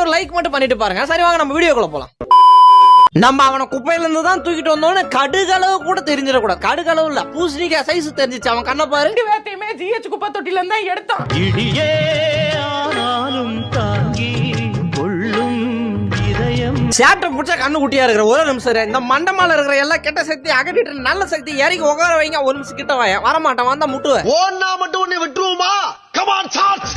ஒரு லைக் மட்டும் பண்ணிட்டு பாருங்க. சரி வாங்க நம்ம வீடியோக்குள்ள போலாம். நம்ம அவனை குப்பையில இருந்து தான் தூக்கிட்டு வந்தோன்னு கடுகளவு கூட தெரிஞ்சிடக்கூடாது. கடுகளவு இல்ல, பூசணிக்காய் சைஸ் தெரிஞ்சிச்சு. அவன் கண்ண பாரு. வேத்தையுமே ஜிஹெச் குப்பை தொட்டில இருந்தா எடுத்தான். இடியே ஆனாலும் தாங்கி கொள்ளும் இதயம். சேட்டை புடிச்சா கண்ணு குட்டியா இருக்கிற ஒரு நிமிஷம். இந்த மண்டமால இருக்கிற எல்லா கெட்ட சக்தி அகற்றிட்டு நல்ல சக்தி இறங்கி உட்கார வைங்க. ஒரு நிமிஷம் கிட்ட வரமாட்டான். வந்தா முட்டுவேன். ஓன்னா மட்டும் உன்னை விட்டுருவோமா? Come on charge.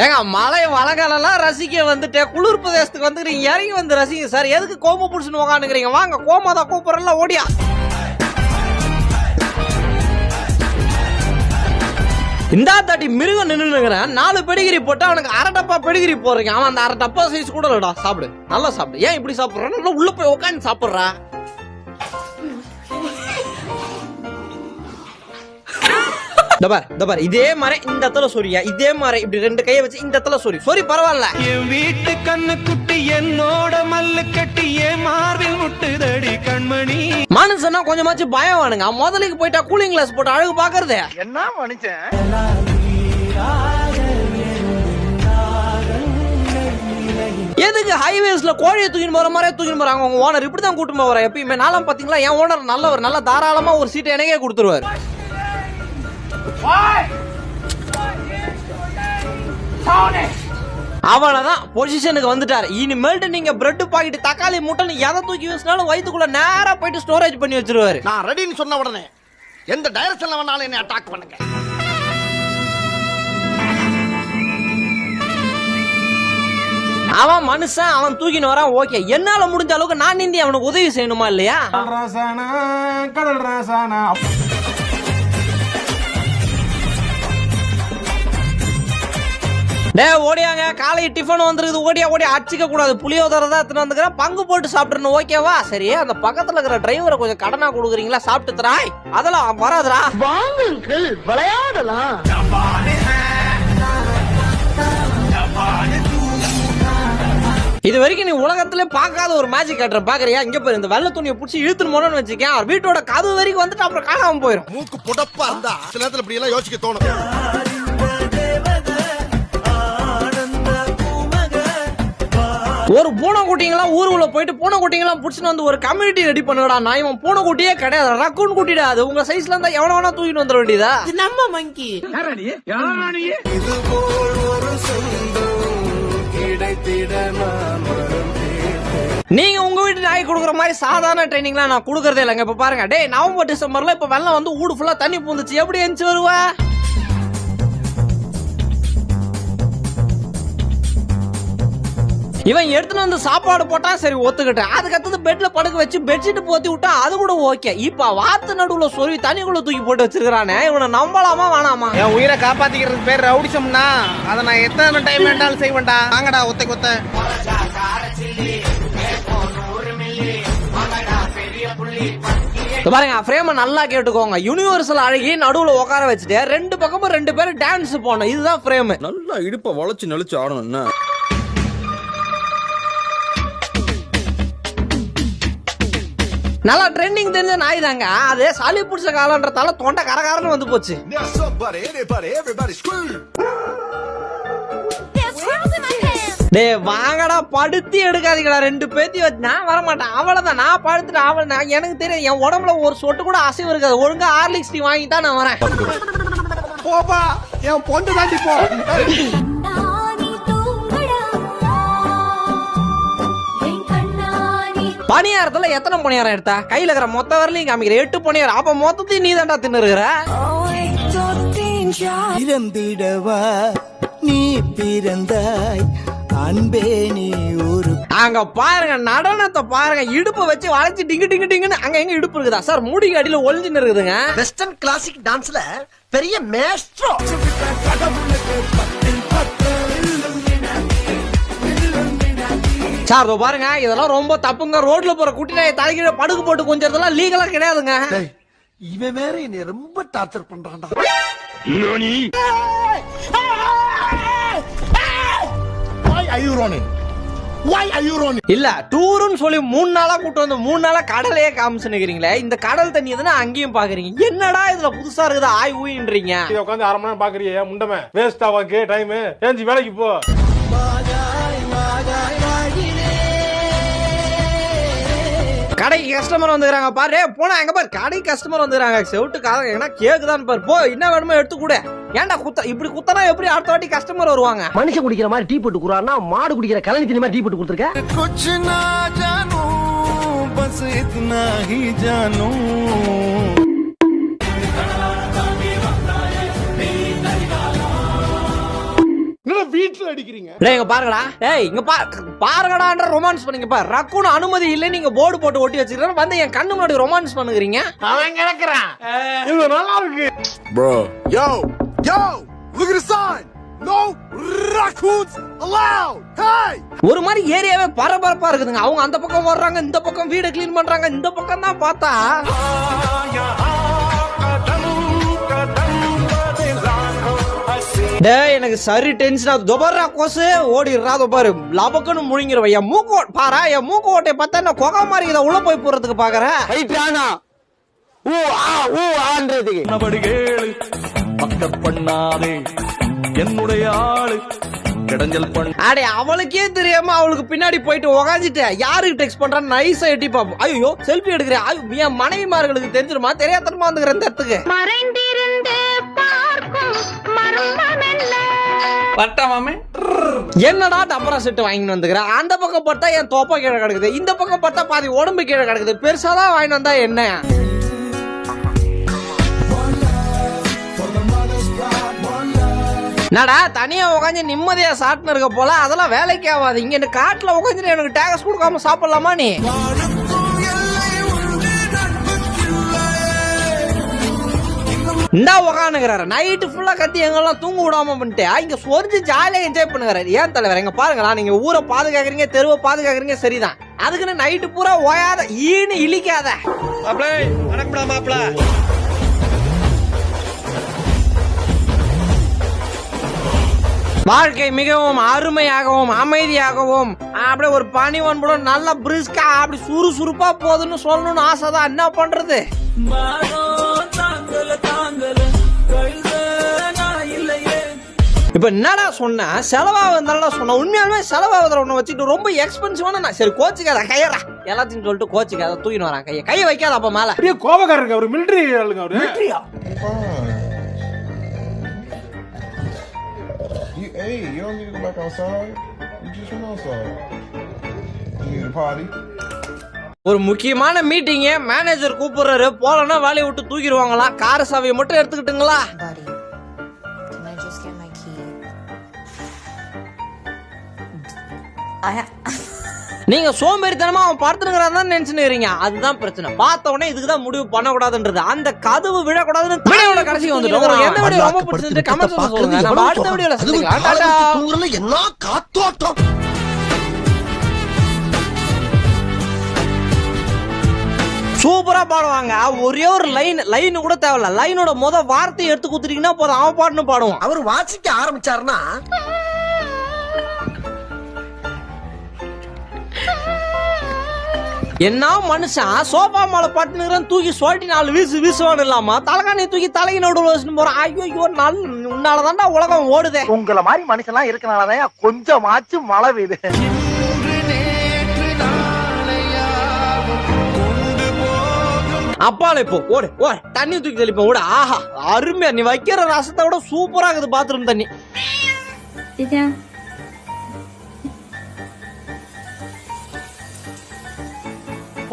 ஏங்க மலை வளகாலெல்லாம் ரசிக்க வந்துட்டு குளிர் பிரதேசத்துக்கு வந்துக்கிறீங்க, இறங்கி வந்து ரசிங்க சார். எதுக்கு கோம புடிச்சுன்னு உக்காந்துக்கிறீங்க? வாங்க கோமாதான் கூப்பிடல ஓடியா. இந்த தாட்டி மிருகம் நின்னுங்கிறேன். 4 பெடிகிரி போட்டு அவனுக்கு அரை டப்பா பெடிகிரி போடுறீங்க. அவன் அந்த அரை டப்பா சைஸ் கூட இல்லடா. சாப்பிடு, நல்லா சாப்பிடு. ஏன் இப்படி சாப்பிடுறான்? உள்ள போய் உட்காந்து சாப்பிடுறா. இதே மாதிரி இந்த இடத்துல சொரியா, இதே மாதிரி இப்படி 2 கையை வச்சு இந்த இடத்துல சொரி பரவாயில்ல. என் வீட்டு கண்ணு குட்டி என்னோட மல்லு கட்டி என் மார்பில் முட்டுதடி கண்மணி. மனுஷனா கொஞ்சமாச்சும் பயம் வேணுங்க. முதலுக்கு போயிட்டா கூலிங் கிளாஸ் போட்டு அழகு பாக்குறது என்ன மனுஷன். எதுக்கு ஹைவேஸ்ல கோழியை தூக்கின்னு போற மாதிரி தூக்கின்னு போறாங்க உங்க ஓனர்? இப்படிதான் கூட்டு போற எப்பயுமே. நானும் பாத்தீங்களா என் ஓனர் நல்லவர், நல்ல தாராளமா ஒரு சீட்டை எனக்கே கொடுத்துருவாரு. அவ்வளவுதான் பொசிஷனுக்கு வந்துட்டாரு. இனிமேல்ட்டு நீங்க பிரெட் பாக்கெட் தக்காளி முட்டை எதை தூக்கி வீசினாலும் வயிற்றுக்குள்ள நேரா போயிட்டு ஸ்டோரேஜ் பண்ணி வச்சிருவாரு. நான் ரெடின்னு சொன்ன உடனே எந்த டைரக்ஷன்ல வேணாலும் என்ன அட்டாக் பண்ணுங்க. அவன் மனுஷன், அவன் தூக்கின்னு வரான். ஓகே, என்னால முடிஞ்ச அளவுக்கு நான் நீந்தி அவனுக்கு உதவி செய்யணுமா இல்லையா? கடல் ராசானா. ஓடியாங்க, காலை டிஃபன் வந்துருக்குது. ஓடியா அடிச்சுக்க கூடாது. புளியோதரை தான் எடுத்துட்டு வந்துக்கிறேன். பங்கு போட்டு சாப்பிட்டுறணும். ஓகேவா? சரி, அந்த பக்கத்துல இருக்கிற டிரைவரை கொஞ்சம் கடனா கொடுக்குறீங்களா? சாப்பிட்டு தராய். அதெல்லாம் வராதுரா. வாங்குங்கள், விளையாடலாம். இது வரைக்கும் நீ உலகத்திலே பார்க்காத ஒரு மேஜிக் காட்டுற பாக்குறியா? இங்க போய் இந்த வெள்ளை துணியை பிடிச்சி இழுத்துன்னு போனோம்னு வச்சுக்கேன், வீட்டோட கதவு வரைக்கும் வந்துட்டு அப்புறம் காணாம போயிடும். மூக்கு புடப்பா இருந்தா சில நேரத்துல இப்படி எல்லாம் யோசிக்க தோணும். ஒரு பூனைக்குட்டிங்களாம் ஊருக்குள்ள போயிட்டு பூனைக்குட்டிங்களாம் புடிச்சுன்னு வந்து ஒரு கம்யூனிட்டி ரெடி பண்ணுடா. நான் இவன் பூனைக்குட்டியே கிடையாது, ரக்கூன் குட்டிடா. அது உங்க சைஸ்ல இருந்தா எவன வேணா தூக்கிட்டு வந்துட வேண்டியதா? நம்ம மங்கி. நீங்க உங்க வீட்டு நாய் கொடுக்குற மாதிரி சாதாரண ட்ரைனிங்லாம் நான் கொடுக்கறதே இல்லைங்க. இப்ப பாருங்க, டேய் நவம்பர் டிசம்பர்ல இப்ப வெள்ளம் வந்து ஊடு ஃபுல்லா தண்ணி பூந்துச்சு. எப்படி எந்திச்சு வருவா? இவன் எடுத்துட்டு வந்து சாப்பாடு போட்டா சரி ஒத்துக்கிட்டேன். அதுக்கடுத்து பெட்ல படுக்க வச்சு பெட்ஷீட் போத்தி விட்டா அது கூட ஓகே. இப்ப வாத்து நடுவுல சொருவி தண்ணிக்குள்ள தூக்கி போட்டு வச்சிருக்கானே, இவனை நம்பலாமா வேணாமா? என் உயிரை காப்பாத்திக்கிறதுக்கு பேர் ரவுடிசம்னா அதை நான் எத்தனை டைம் வேண்டாலும் செய்வேன்டா. வாங்கடா ஒத்த கொத்த. பாருங்க, ஃப்ரேம நல்லா கேட்டுக்கோங்க. யூனிவர்சல் அழகி நடுவுல உட்கார வச்சுட்டு 2 பக்கமும் 2 பேரும் டான்ஸ் போடணும். இதுதான் ஃப்ரேம். நல்லா இடுப்ப வளைச்சு நெளிச்சு ஆடணும். நல்லா ட்ரெண்டிங் தெரிஞ்ச நாய் தாங்க. அது சளி பிடிச்ச காலன்றதால தொண்டை கரகாரன்னு வந்து போச்சு. டே வாங்கடா, படுத்தி எடுக்காதீங்களா. 2 பேத்தி வச்சு நான் வரமாட்டேன். அவ்வளவுதான், நான் படுத்துட்டு அவள் எனக்கு தெரியும். என் உடம்புல ஒரு சொட்டு கூட அசைவு இருக்காது. ஒழுங்கா ஹார்லிக்ஸ் டீ வாங்கிட்டா நான் வரேன். போப்பா, என் பொண்டு தாண்டி போ. பணியாரத்துல எத்தனை பணியாரம் எடுத்தா? கையில இருக்கிற மொத்த வரலையும் காமிக்கிற 8 பணியாரம். அப்ப மொத்தத்தையும் நீ தாண்டா தின்னுருக்கிற. பிறந்திடவா நீ பிறந்தாய் அன்பே நீ ஒரு. அங்க பாருங்க, நடனத்தை பாருங்க. இடுப்பை வச்சு வளைச்சு டிங்கு டிங்கு டிங்குன்னு அங்க எங்க இடுப்பு இருக்குதா சார்? மூடிக்கு அடியில ஒளிஞ்சுன்னு இருக்குதுங்க. வெஸ்டர்ன் கிளாசிக் டான்ஸ்ல பெரிய மேஸ்ட்ரோ. சார் பாருங்க, இதெல்லாம் ரொம்ப தப்புங்க. ரோட்ல போற குட்டி நாயை தலைகீழ படுக்கு போட்டு கொஞ்சம் லீகலா கிடையாதுங்க. இவன் வேற என்னை ரொம்ப torture பண்றான்டா. Why are you running? இல்ல டூருன்னு சொல்லி 3 நாளா கூட்டு வந்து 3 நாளா கடலையே காமிச்சுக்கிறீங்களே, இந்த கடல் தண்ணி எதுனா அங்கேயும் பாக்குறீங்க, என்னடா இதுல புதுசா இருக்குது ஆய் ஊயின்றீங்க. இத உட்கார்ந்து 1/2 மணி நேரம் பாக்குறியே முண்டமே, வேஸ்ட் ஆவாக்கு டைம், ஏஞ்சி வேலைக்கு போ. கடைக்கு கஸ்டமர் வந்துக்கிறாங்க பாரு, போனா எங்க பாரு கடைக்கு கஸ்டமர் வந்துக்கிறாங்க, செவிட்டு காதம் என்ன கேக்குதான் பாரு, போ என்ன வேணுமோ எடுத்து கூட. ஏன்டா குத்த இப்படி குத்தனா எப்படி அடுத்த வாட்டி கஸ்டமர் வருவாங்க? மனுஷன் குடிக்கிற மாதிரி டீ போட்டு குறானா, மாடு குடிக்கிற கலனி தண்ணி மாதிரி டீ போட்டு கொடுத்துருக்க. कुछ ना जानू बस इतना ही जानू. வீட்டுல அடிக்கிறீங்க. டேய் இங்க பாருங்கடா, டேய் இங்க பாருங்கடான்ற ரொமான்ஸ் பண்ணீங்க பாரு, ரக்குன்னு அனுமதி இல்ல நீங்க போர்டு போட்டு ஒட்டி வச்சிருக்கீங்க, வந்து என் கண்ணு முன்னாடி ரொமான்ஸ் பண்ணுகிறீங்க. அவன் கிடக்குறான். இது நல்லா இருக்கு. Bro. Yo, look at the sign. No raccoons allowed. Hey. ஒரு மாதிரி ஏரியாவே பரபரப்பா இருக்குதுங்க. அவங்க அந்த பக்கம் வர்றாங்க, இந்த பக்கம் வீடு கிளீன் பண்றாங்க, இந்த பக்கம் தான் பார்த்தா டேய் எனக்கு சரி டென்ஷன் ஆகுது. தொபர்ரா கோசு ஓடிடுறா, பாரு லபக்குன்னு முழுங்கிருவ. என் மூக்கு பாரா, என் மூக்கு ஓட்டையை பார்த்தா என்ன கொகை மாதிரி இதை உள்ள போய் போறதுக்கு பாக்குறேன். பண்ணாதே என்னுடைய ஆளு கிடைஞ்சல் பண்ண. அடே அவளுக்கே தெரியாம அவளுக்கு பின்னாடி போயிட்டு உக்காந்துட்டு யாருக்கு டெக்ஸ்ட் பண்றான்னு நைஸா எட்டி பாப்போம். ஐயோ செல்ஃபி எடுக்கிறேன், என் மனைவிமார்களுக்கு தெரிஞ்சிருமா, தெரியாதனமா வந்துக்கிற இந்த இடத்துக்கு. என்னடா டபரா செட்டு வாங்கிட்டு வந்துக்கிறேன், அந்த பக்கம் பார்த்தா என் தோப்பா கீழே கிடக்குது, இந்த பக்கம் பார்த்தா பாதி உடம்பு கீழே கிடக்குது, பெருசாதான் வாங்கிட்டு வந்தா என்ன? நடா தனியா உட்காந்து நிம்மதியா சாப்பிட்டு இருக்க போல, அதெல்லாம் வேலைக்கு ஆகாது. இங்க இந்த காட்டுல உட்காந்து எனக்கு டேக்ஸ் கொடுக்காம சாப்பிடலாமா நீ? இந்தா உக்காந்துக்கிறாரு நைட்டு ஃபுல்லா கத்தி எங்கெல்லாம் தூங்க விடாம பண்ணிட்டு இங்க சொரிஞ்சு ஜாலியா என்ஜாய் பண்ணுறாரு. ஏன் தலைவர் எங்க பாருங்களா, நீங்க ஊரை பாதுகாக்கிறீங்க, தெருவை பாதுகாக்கிறீங்க, சரிதான், அதுக்குன்னு நைட்டு பூரா ஓயாத ஈன்னு இழிக்காத. வாழ்க்கை மிகவும் அருமையாகவும் அமைதியாகவும் அப்படியே ஒரு பனிவன்புடன் நல்ல பிரிஸ்கா அப்படி சுறுசுறுப்பா போகுதுன்னு சொல்லணும்னு ஆசைதான், என்ன பண்றது? இப்ப என்னடா சொன்ன செலவாகுதுன்னு சொன்ன, உண்மையாலுமே செலவாகுதுல ஒண்ணு வச்சுட்டு ரொம்ப எக்ஸ்பென்சிவான. சரி கோச்சிக்காத கையறா எல்லாத்தையும் சொல்லிட்டு கோச்சிக்காத தூக்கின்னு வரான், கையை வைக்காத அப்ப மேல. அப்படியே கோபக்காரங்க, அவரு மிலிட்டரி ஆளுங்க. அவரு மிலிட்டரியா? Hey, you don't need to go back outside. You just went outside. You need a potty. ஒரு முக்கியமான மீட்டிங், மேனேஜர் கூப்பிடுறாரு, போலன்னா வேலையை விட்டு தூக்கிடுவாங்களா, கார் சாவியை மட்டும் எடுத்துக்கிட்டுங்களா? நீங்க சோம்பேறித்தனமா அவன் படுத்துங்கிறதான் நினைச்சுக்கிறீங்க, அதுதான் பிரச்சனை. பார்த்த உடனே இதுக்குதான் முடிவு பண்ணக்கூடாதுன்றது, அந்த கதவு விழக்கூடாதுன்னு வீடியோட கடைசி வந்துட்டோம். எந்த வீடியோ ரொம்ப பிடிச்சிருந்து கமெண்ட்ஸ் சொல்லுங்க, நம்ம அடுத்த வீடியோல சந்திக்கலாம். டாடா. என்ன காத்தோட்டம். சூப்பரா பாடுவாங்க, ஒரே ஒரு லைன் கூட தேவையில்ல, லைனோட வார்த்தையை எடுத்து குடுத்துட்டீங்கன்னா போதும், அவன் பாட்டுன்னு பாடுவான். அவர் வாசிக்க ஆரம்பிச்சாருன்னா என்ன மனுஷன் சோபா மேல பட்டுனுறான், தூக்கி சொல்லிட்டு 4 வீசுவான் இல்லாம தலைகாணி தூக்கி தலைக்கு நடுவுல வச்சுட்டு போறான். ஐயோ உன்னாலதான்டா உலகம் ஓடுதே. உங்களை மாதிரி மனுஷன் எல்லாம் இருக்கனாலதான் கொஞ்சமாச்சும் மழை பெய்யுது. அப்பால இப்போ ஓடு தண்ணி தூக்கி தெளிப்போம் ஓடு. ஆஹா அருமையா, நீ வைக்கிற ரசத்தை விட சூப்பரா இருக்குது பாத்ரூம் தண்ணி.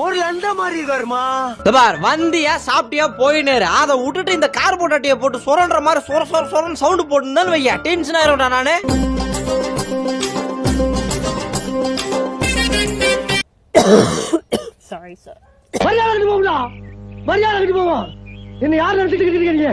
ஒரு அண்ட மாதிரி இருக்காருமா. பார் வந்தியா சாப்பிட்டியா போயினேரு, அதை விட்டுட்டு இந்த கார்போர்ட் அட்டையை போட்டு சொரன்ற மாதிரி சொரன்னு சவுண்ட் போட்டுன்னு வையா, டென்ஷன் ஆயிரும்டா நானு. Sorry sir. மரியாதை போகுதா, மரியாதை போவோம். என்ன யார் நடத்திட்டு இருக்கீங்க?